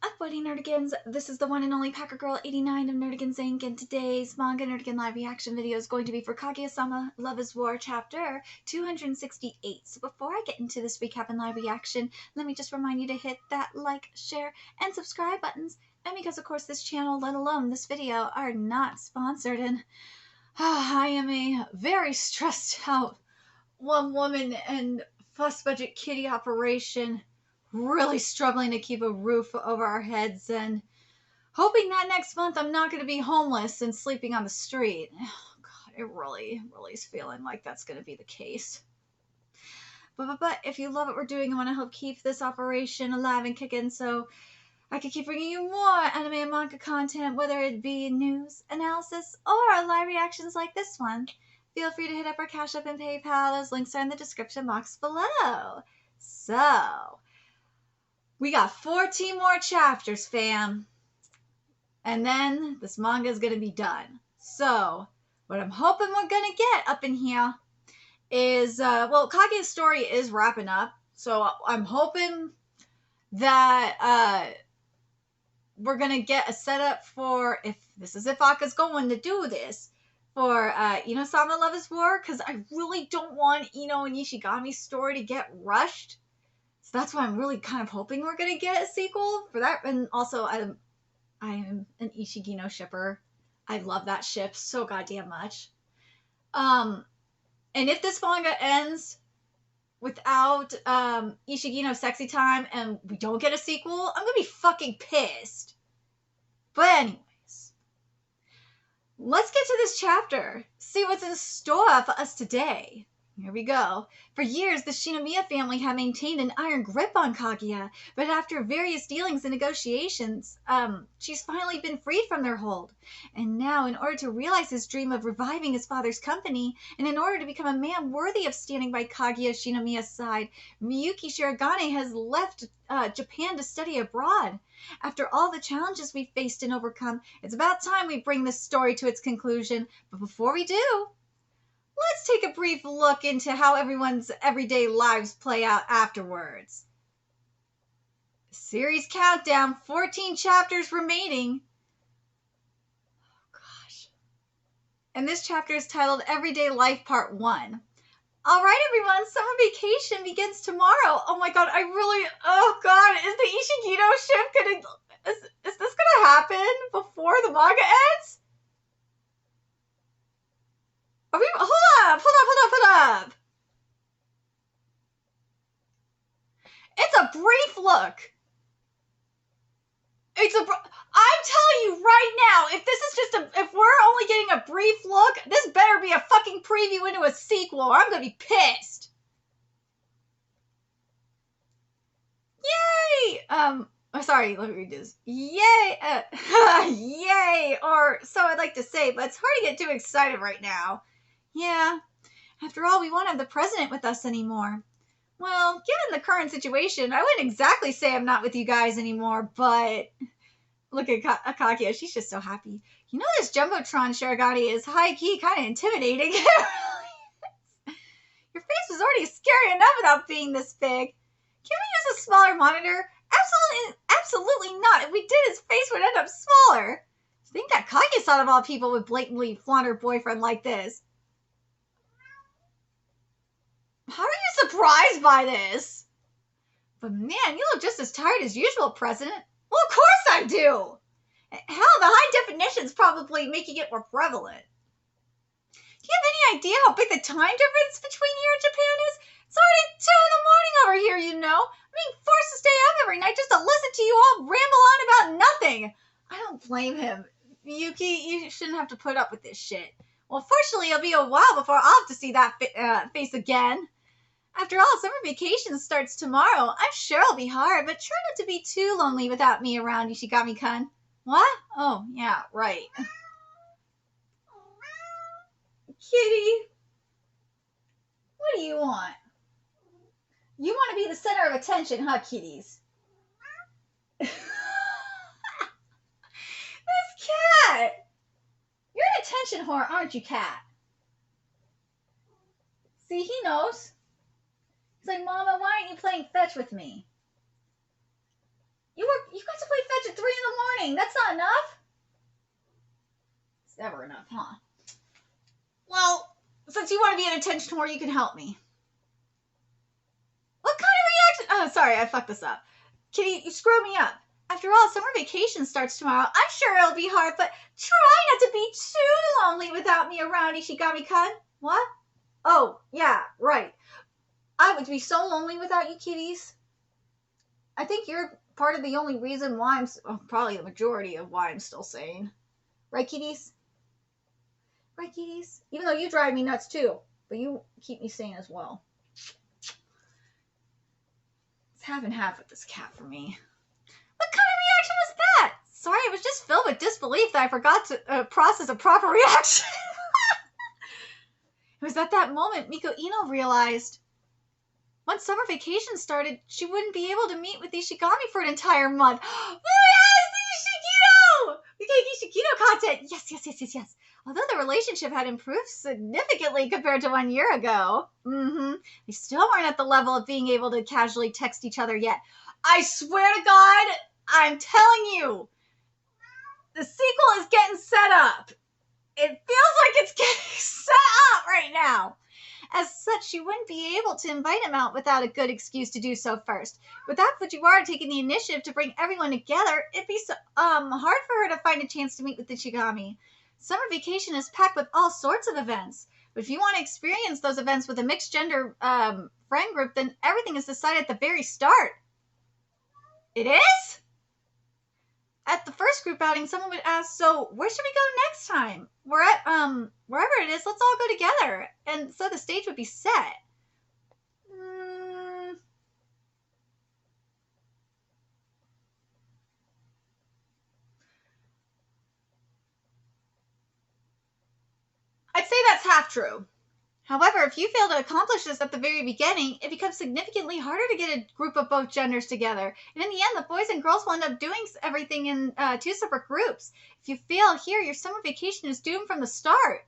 Up, buddy Nerdigans? This is the one and only Packer Girl 89 of Nerdigans Inc. And today's Manga Nerdigan live reaction video is going to be for Kaguya-sama Love is War chapter 268. So before I get into this recap and live reaction, let me just remind you to hit that like, share, and subscribe buttons. And because of course this channel, let alone this video, are not sponsored. And I am a very stressed out one woman and fuss budget kitty operation, really struggling to keep a roof over our heads and hoping that next month I'm not going to be homeless and sleeping on the street. Oh, God, it really is feeling like that's going to be the case. But if you love what we're doing and want to help keep this operation alive and kicking so I can keep bringing you more anime and manga content, whether it be news, analysis, or live reactions like this one, feel free to hit up our Cash App and PayPal. Those links are in the description box below. So, we got 14 more chapters, fam. And then this manga is going to be done. So, what I'm hoping we're going to get up in here is, well, Kaguya's story is wrapping up. So, I'm hoping that we're going to get a setup for, if Aka's going to do this, for Iino-sama Love is War. Because I really don't want Iino and Ishigami's story to get rushed. So that's why I'm really kind of hoping we're going to get a sequel for that. And also, I am an Ishigino shipper. I love that ship so goddamn much. And if this manga ends without Ishigino sexy time and we don't get a sequel, I'm going to be fucking pissed. But anyways, let's get to this chapter. See what's in store for us today. Here we go. For years, the Shinomiya family had maintained an iron grip on Kaguya, but after various dealings and negotiations, she's finally been freed from their hold. And now, in order to realize his dream of reviving his father's company, and in order to become a man worthy of standing by Kaguya Shinomiya's side, Miyuki Shirogane has left Japan to study abroad. After all the challenges we've faced and overcome, it's about time we bring this story to its conclusion. But before we do, let's take a brief look into how everyone's everyday lives play out afterwards. Series countdown, 14 chapters remaining. Oh gosh. And this chapter is titled Everyday Life Part 1. Alright everyone, summer vacation begins tomorrow. Oh my god, oh god, is the Ishigino ship gonna, is this gonna happen before the manga ends? Are we, hold up. It's a brief look. I'm telling you right now, if this is just if we're only getting a brief look, this better be a fucking preview into a sequel or I'm gonna be pissed. Yay! Sorry, let me read this. Yay! Yay! Or so I'd like to say, but it's hard to get too excited right now. Yeah, after all, we won't have the president with us anymore. Well, given the current situation, I wouldn't exactly say I'm not with you guys anymore, but look at Kaguya, she's just so happy. You know this Jumbotron Shirogane is high-key kind of intimidating. Your face was already scary enough without being this big. Can we use a smaller monitor? Absolutely not. If we did, his face would end up smaller. To think that Kaguya-san of all people would blatantly flaunt her boyfriend like this. How are you surprised by this? But man, you look just as tired as usual, President. Well, of course I do. Hell, the high definition's probably making it more prevalent. Do you have any idea how big the time difference between here and Japan is? It's already 2 in the morning over here, you know. I'm being forced to stay up every night just to listen to you all ramble on about nothing. I don't blame him. Miyuki, you shouldn't have to put up with this shit. Well, fortunately, it'll be a while before I'll have to see that face again. After all, summer vacation starts tomorrow. I'm sure it'll be hard, but try not to be too lonely without me around, Ishigami-kun. What? Oh, yeah, right. Kitty, what do you want? You want to be the center of attention, huh, kitties? This cat! You're an attention whore, aren't you, cat? See, he knows. He's like, Mama, why aren't you playing fetch with me? You got to play Dang, that's not enough? It's never enough, huh? Well, since you want to be in attention more, you can help me. What kind of reaction? Oh, sorry, I fucked this up. Kitty, you screwed me up. After all, summer vacation starts tomorrow. I'm sure it'll be hard, but try not to be too lonely without me around, Ishigami-kun. What? Oh, yeah, right. I would be so lonely without you, kitties. I think you're part of the only reason why probably the majority of why I'm still sane. Right, kitties? Right, kitties? Even though you drive me nuts too, but you keep me sane as well. It's half and half with this cat for me. What kind of reaction was that? Sorry, I was just filled with disbelief that I forgot to process a proper reaction. It was at that moment Miko Iino realized once summer vacation started, she wouldn't be able to meet with Ishigami for an entire month. Yes, the Ishigito! We get Ishigito content. Yes. Although the relationship had improved significantly compared to 1 year ago. They still weren't at the level of being able to casually text each other yet. I swear to God, I'm telling you, the sequel is getting set up. It feels like it's getting set up right now. As such, she wouldn't be able to invite him out without a good excuse to do so first. Without Fujiwara taking the initiative to bring everyone together, it'd be so, hard for her to find a chance to meet with Ishigami. Summer vacation is packed with all sorts of events. But if you want to experience those events with a mixed gender friend group, then everything is decided at the very start. It is? At the first group outing, someone would ask, so where should we go next time? We're at, wherever it is, let's all go together. And so the stage would be set. I'd say that's half true. However, if you fail to accomplish this at the very beginning, it becomes significantly harder to get a group of both genders together. And in the end, the boys and girls will end up doing everything in 2 separate groups. If you fail here, your summer vacation is doomed from the start.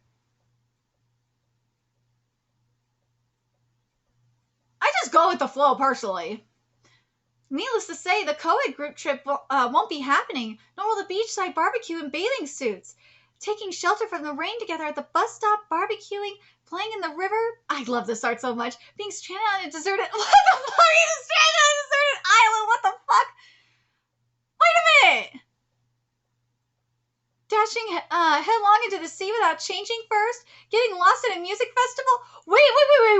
I just go with the flow, personally. Needless to say, the co-ed group trip won't be happening, nor will the beachside barbecue in bathing suits. Taking shelter from the rain together at the bus stop, barbecuing, playing in the river. I love this art so much. Being stranded on a deserted... What the fuck? He's stranded on a deserted island. What the fuck? Wait a minute. Dashing headlong into the sea without changing first. Getting lost at a music festival. Wait,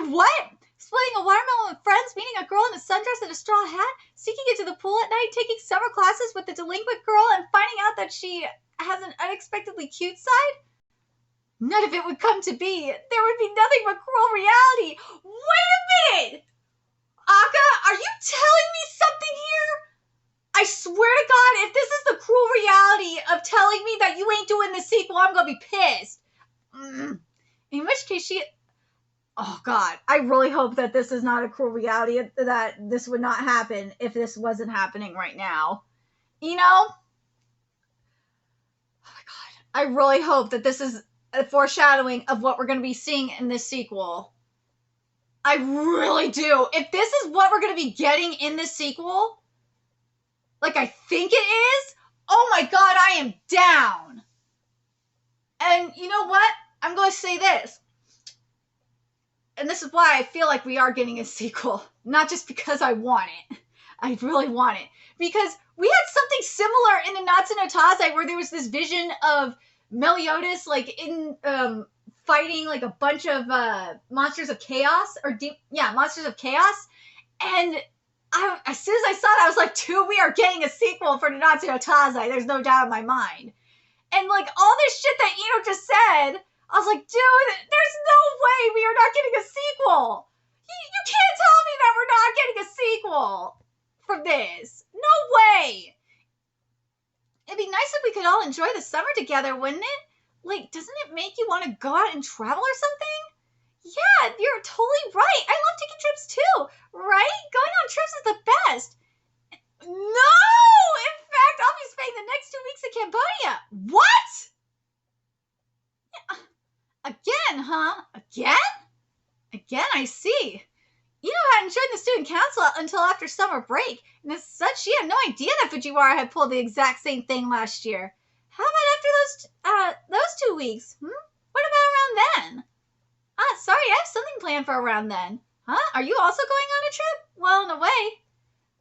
what? Splitting a watermelon with friends. Meeting a girl in a sundress and a straw hat. Sneaking into the pool at night. Taking summer classes with the delinquent girl and finding out that she has an unexpectedly cute side? None of it would come to be. There would be nothing but cruel reality. Wait a minute! Aka, are you telling me something here? I swear to God, if this is the cruel reality of telling me that you ain't doing the sequel, I'm gonna be pissed. In which case oh God, I really hope that this is not a cruel reality, that this would not happen if this wasn't happening right now. You know? Oh my God. I really hope that this is a foreshadowing of what we're going to be seeing in this sequel. I really do. If this is what we're going to be getting in this sequel, like I think it is, oh my God, I am down. And you know what? I'm going to say this. And this is why I feel like we are getting a sequel. Not just because I want it. I really want it. Because we had something similar in the Natsu no Taizai where there was this vision of Meliodas, like, in, fighting, like, a bunch of, monsters of chaos, monsters of chaos, and as soon as I saw that, I was like, dude, we are getting a sequel for Natsu no Taizai, there's no doubt in my mind. And, like, all this shit that Iino just said, I was like, dude, there's no way we are not getting a sequel! You can't tell me that we're not getting a sequel for this! No way! It'd be nice if we could all enjoy the summer together, wouldn't it? Like, doesn't it make you want to go out and travel or something? Yeah, you're totally right. I love taking trips too, right? Going on trips is the best. No! In fact, I'll be spending the next 2 weeks in Cambodia. What? Again, huh? Again, I see. You know hadn't joined the student council until after summer break, and as such, she had no idea that Fujiwara had pulled the exact same thing last year. How about after those 2 weeks? What about around then? Sorry, I have something planned for around then. Huh? Are you also going on a trip? Well, in a way.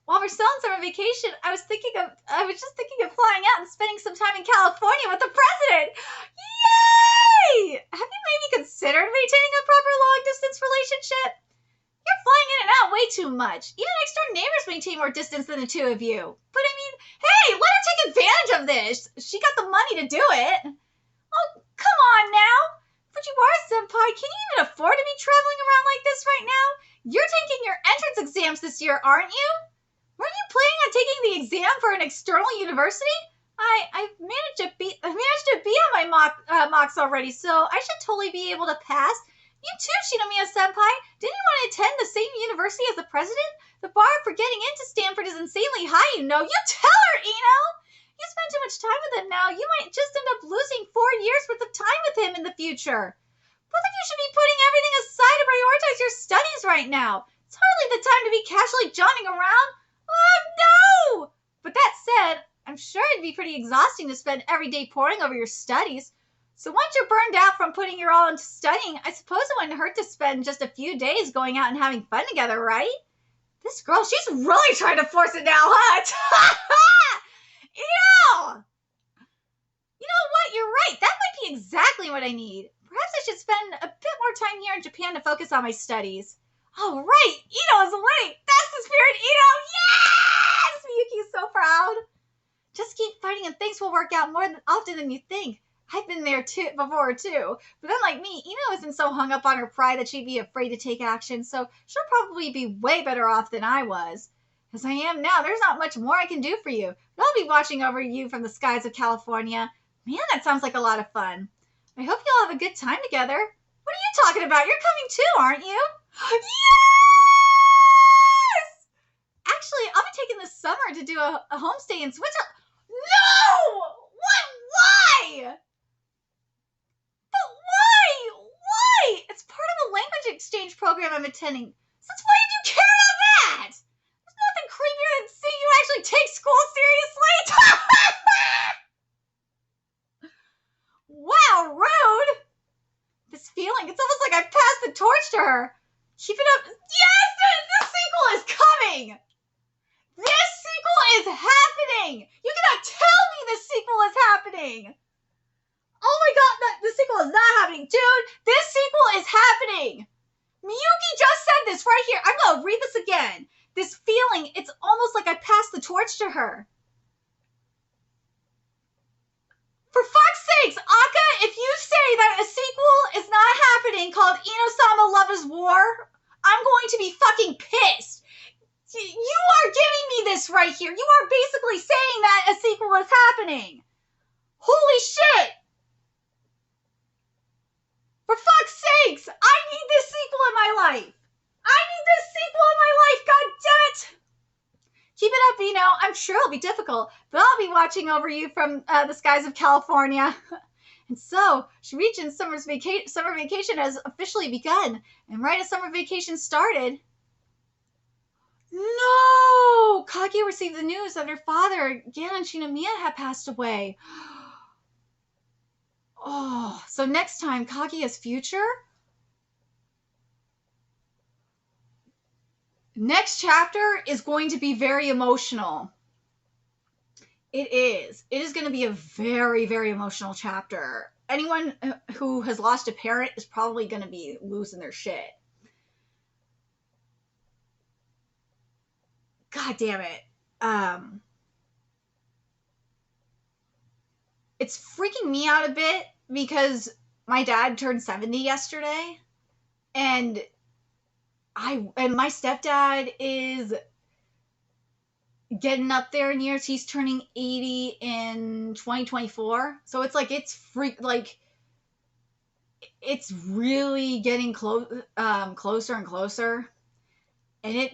While we're still on summer vacation, I was just thinking of flying out and spending some time in California with the president. Yay! Have you maybe considered maintaining a proper long-distance relationship? You're flying in and out way too much. Even next-door neighbors maintain more distance than the two of you. But I mean, hey, let her take advantage of this. She got the money to do it. Oh, come on now. Fujiwara-senpai, can you even afford to be traveling around like this right now? You're taking your entrance exams this year, aren't you? Weren't you planning on taking the exam for an external university? I've managed to be on my mocks already, so I should totally be able to pass. You too, Shinomiya-senpai. Didn't you want to attend the same university as the president? The bar for getting into Stanford is insanely high, you know. You tell her, Iino! You spend too much time with him now. You might just end up losing 4 years worth of time with him in the future. Both of you should be putting everything aside to prioritize your studies right now. It's hardly the time to be casually jaunting around. Oh, no! But that said, I'm sure it'd be pretty exhausting to spend every day poring over your studies. So once you're burned out from putting your all into studying, I suppose it wouldn't hurt to spend just a few days going out and having fun together, right? This girl, she's really trying to force it now, huh? Ew! You know what? You're right. That might be exactly what I need. Perhaps I should spend a bit more time here in Japan to focus on my studies. Oh, right. Iino is winning. That's the spirit, Iino. Yes! Miyuki is so proud. Just keep fighting and things will work out more often than you think. I've been there before too. But unlike me, Iino isn't so hung up on her pride that she'd be afraid to take action, so she'll probably be way better off than I was. As I am now, there's not much more I can do for you. But I'll be watching over you from the skies of California. Man, that sounds like a lot of fun. I hope you'll have a good time together. What are you talking about? You're coming too, aren't you? Yes! Actually, I'll be taking this summer to do a homestay in Switzerland. No! What? Why? But why? Why? It's part of a language exchange program I'm attending. Since when did you care about that? There's nothing creepier than seeing you actually take school seriously. Wow, rude. This feeling, it's almost like I've passed the torch to her. Keep it up. Yes, the sequel is coming. This sequel is happening. You cannot tell me this sequel is happening. Oh my god, the sequel is not happening. Dude, this sequel is happening. Miyuki just said this right here. I'm going to read this again. This feeling, it's almost like I passed the torch to her. For fuck's sakes, Aka, if you say that a sequel is not happening called Iino-sama Love is War, I'm going to be fucking pissed. You are giving me this right here. You are basically saying that a sequel is happening. Holy shit. For fuck's sakes, I need this sequel in my life. I need this sequel in my life, god damn it. Keep it up, Iino. I'm sure it'll be difficult, but I'll be watching over you from the skies of California. And so, Shuriken's summer vacation has officially begun. And right as summer vacation started... No! Kaguya received the news that her father, Gan Shinomiya, had passed away. Oh, so next time, Kaguya's future? Next chapter is going to be very emotional. It is. It is going to be a very, very emotional chapter. Anyone who has lost a parent is probably going to be losing their shit. God damn it. It's freaking me out a bit because my dad turned 70 yesterday, and my stepdad is getting up there in years. He's turning 80 in 2024. So it's like it's really getting closer and closer. And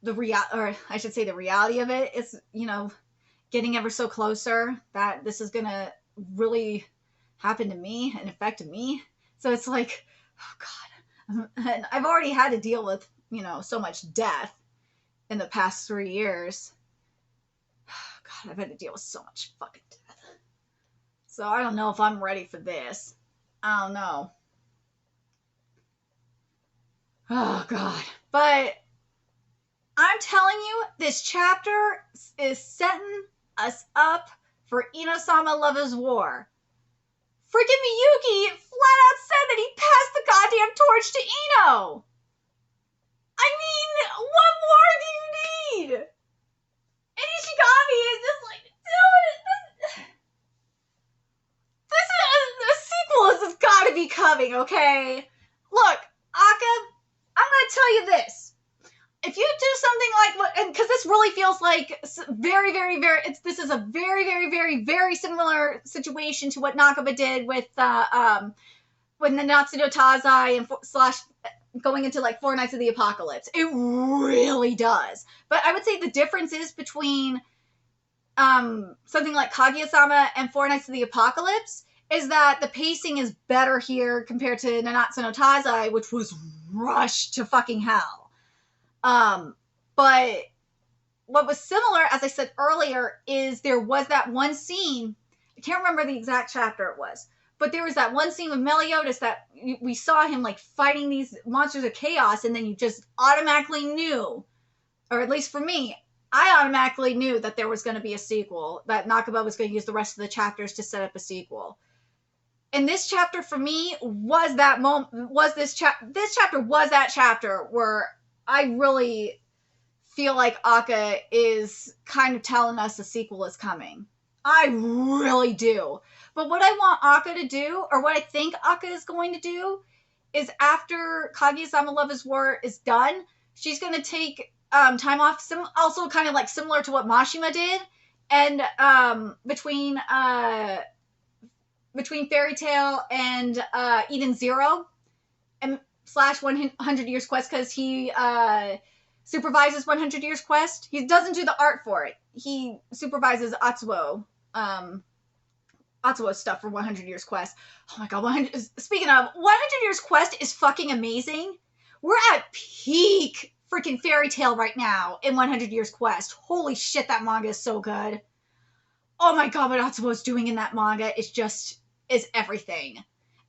the reality of it is, getting ever so closer that this is gonna really happen to me and affect me. So it's like, oh God, And I've already had to deal with, you know, so much death in the past 3 years. God, I've had to deal with so much fucking death. So I don't know if I'm ready for this. I don't know. Oh, God. But I'm telling you, this chapter is setting us up for Iino-sama Lover's War. Freaking Miyuki flat out said that he passed the goddamn torch to Iino. I mean, what more do you need? And Ishigami is just like, dude, the sequel has got to be coming, okay? Look, Aka, I'm going to tell you this. If you do something like what, and because this really feels like very, very, very, this is a very, very, very, very similar situation to what Nakaba did with when the Natsu no Taizai and slash going into like Four Nights of the Apocalypse. It really does. But I would say the difference is between something like Kaguya-sama and Four Nights of the Apocalypse is that the pacing is better here compared to Nanatsu no Taizai, which was rushed to fucking hell. But what was similar, as I said earlier, is there was that one scene, I can't remember the exact chapter it was, but there was that one scene with Meliodas that we saw him like fighting these monsters of chaos, and then you just automatically knew, or at least for me, I automatically knew that there was going to be a sequel, that Nakaba was going to use the rest of the chapters to set up a sequel. And this chapter for me was that moment, this chapter was that chapter where I really feel like Aka is kind of telling us a sequel is coming. I really do. But what I want Aka to do, or what I think Aka is going to do, is after Kaguya-sama Lover's War is done, she's going to take time off, also kind of like similar to what Mashima did, and between Fairy Tail and Eden Zero, and slash 100 Years Quest, because he supervises 100 Years Quest. He doesn't do the art for it. He supervises Atsuo stuff for 100 Years Quest. Oh my god, speaking of, 100 Years Quest is fucking amazing. We're at peak freaking Fairy Tail right now in 100 Years Quest. Holy shit, that manga is so good. Oh my god, what Atsuo's doing in that manga is everything.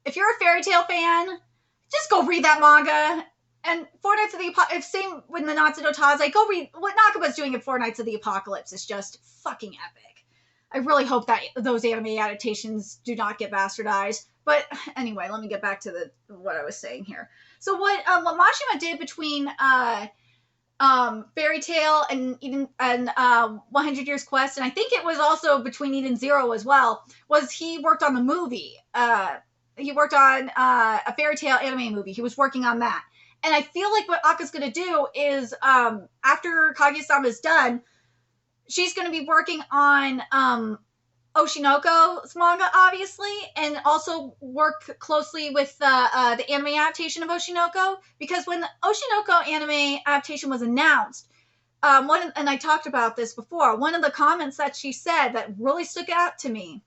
If you're a Fairy Tail fan, just go read that manga. And Four Nights of the Apocalypse, same with the Natsu no Taizai, go read what Nakaba's doing in Four Nights of the Apocalypse is just fucking epic. I really hope that those anime adaptations do not get bastardized. But anyway, let me get back to what I was saying here. So what Mashima did between Fairy Tail and 100 Years Quest, and I think it was also between Eden Zero as well, was he worked on the movie. He worked on a Fairy Tail anime movie. He was working on that. And I feel like what Aka's going to do is, after Kaguya-sama is done, she's going to be working on Oshinoko's manga, obviously, and also work closely with the anime adaptation of Oshinoko, because when the Oshinoko anime adaptation was announced, and I talked about this before, one of the comments that she said that really stuck out to me,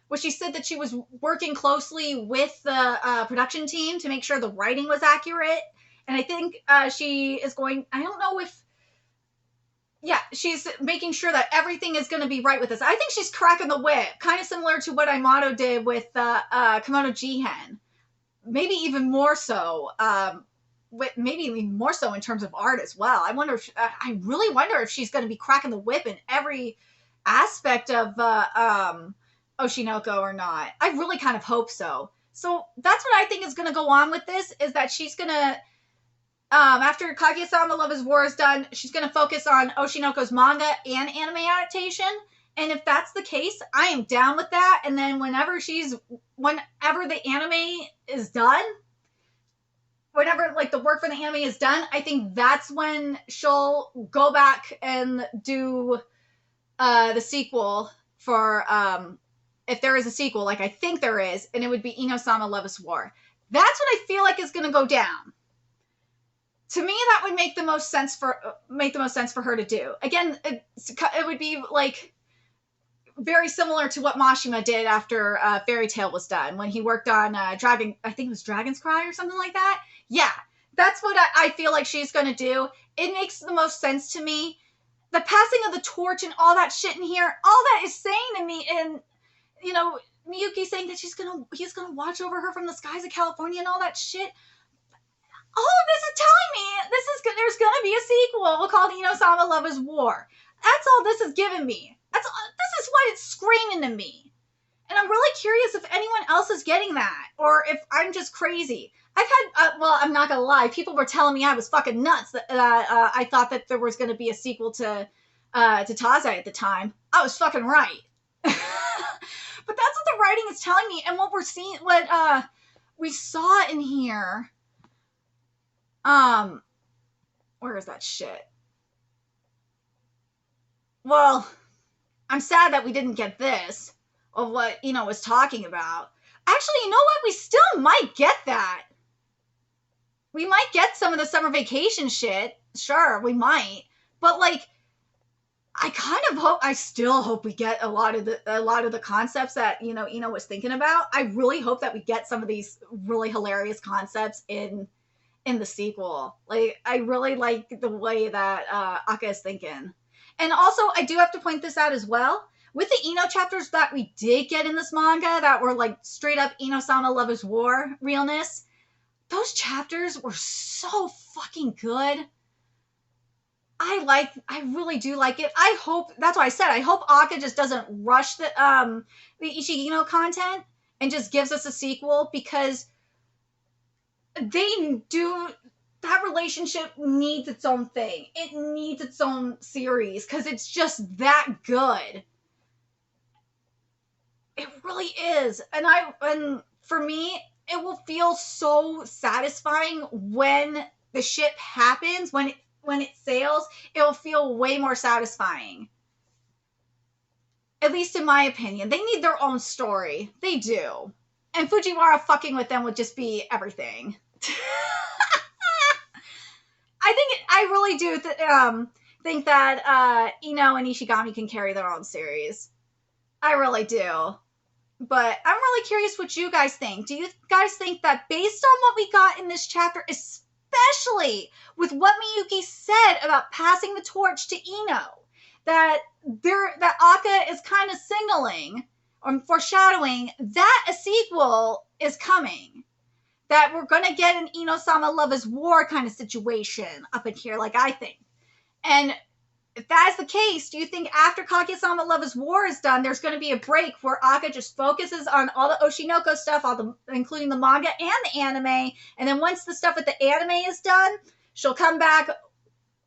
was she said that she was working closely with the production team to make sure the writing was accurate. And I think she is going, I don't know if, yeah, she's making sure that everything is going to be right with this. I think she's cracking the whip, kind of similar to what Imato did with Kimono Jihen. Maybe even more so, maybe even more so in terms of art as well. I really wonder if she's going to be cracking the whip in every aspect of Oshinoko or not. I really kind of hope so. So that's what I think is going to go on with this, is that she's going to, after Kaguya-sama Lover's War is done, she's going to focus on Oshinoko's manga and anime adaptation. And if that's the case, I am down with that. And then whenever the anime is done, whenever like the work for the anime is done, I think that's when she'll go back and do the sequel for, if there is a sequel, like I think there is, and it would be Iino-sama Lover's War. That's what I feel like is going to go down. To me, that would make the most sense for her to do. Again, it would be like very similar to what Mashima did after Fairy Tail was done, when he worked on Dragon, I think it was Dragon's Cry or something like that. Yeah, that's what I feel like she's going to do. It makes the most sense to me. The passing of the torch and all that shit in here, all that is saying to me, and, you know, Miyuki saying that he's gonna watch over her from the skies of California and all that shit. All of this is telling me there's gonna be a sequel called Iino-sama Love is War. That's all this is giving me. This is what it's screaming to me. And I'm really curious if anyone else is getting that, or if I'm just crazy. I've had, well, I'm not gonna lie, people were telling me I was fucking nuts that I thought that there was gonna be a sequel to Taze at the time. I was fucking right. But that's what the writing is telling me, and what we're seeing, what we saw in here. Where is that shit? Well, I'm sad that we didn't get this, of what Iino was talking about. Actually, you know what? We still might get that. We might get some of the summer vacation shit. Sure, we might. But, like, I still hope we get a lot of the concepts that, you know, Iino was thinking about. I really hope that we get some of these really hilarious concepts in the sequel. Like, I really like the way that Aka is thinking. And also, I do have to point this out as well. With the Iino chapters that we did get in this manga that were like straight up Iino-sama Love is War realness, those chapters were so fucking good. I really do like it. I hope, that's why I said, I hope Aka just doesn't rush the Ishigino content and just gives us a sequel, because that relationship needs its own thing. It needs its own series, because it's just that good. It really is. And for me, it will feel so satisfying when the ship happens, when it sails. It will feel way more satisfying. At least in my opinion. They need their own story. They do. And Fujiwara fucking with them would just be everything. I really do think that Iino and Ishigami can carry their own series. I really do. But I'm really curious what you guys think. Do you guys think that based on what we got in this chapter, especially with what Miyuki said about passing the torch to Iino, that Aka is kind of signaling or foreshadowing that a sequel is coming? That we're going to get an Iino-sama Love is War kind of situation up in here, like I think. And if that is the case, do you think after Kaguya-sama Love is War is done, there's going to be a break where Aka just focuses on all the Oshinoko stuff, including the manga and the anime, and then once the stuff with the anime is done, she'll come back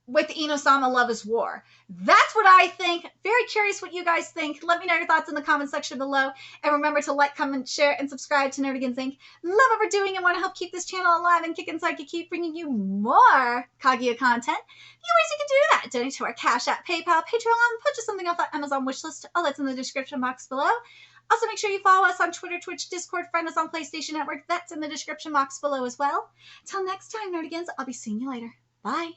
with Iino-sama Love is War? That's what I think. Very curious what you guys think. Let me know your thoughts in the comment section below. And remember to like, comment, share, and subscribe to Nerdigans Inc. Love what we're doing and want to help keep this channel alive and kicking so I can keep bringing you more Kaguya content. Few ways you can do that. Donate to our Cash App, PayPal, Patreon, purchase something off our Amazon wishlist. All that's in the description box below. Also, make sure you follow us on Twitter, Twitch, Discord, friend us on PlayStation Network. That's in the description box below as well. Till next time, Nerdigans, I'll be seeing you later. Bye.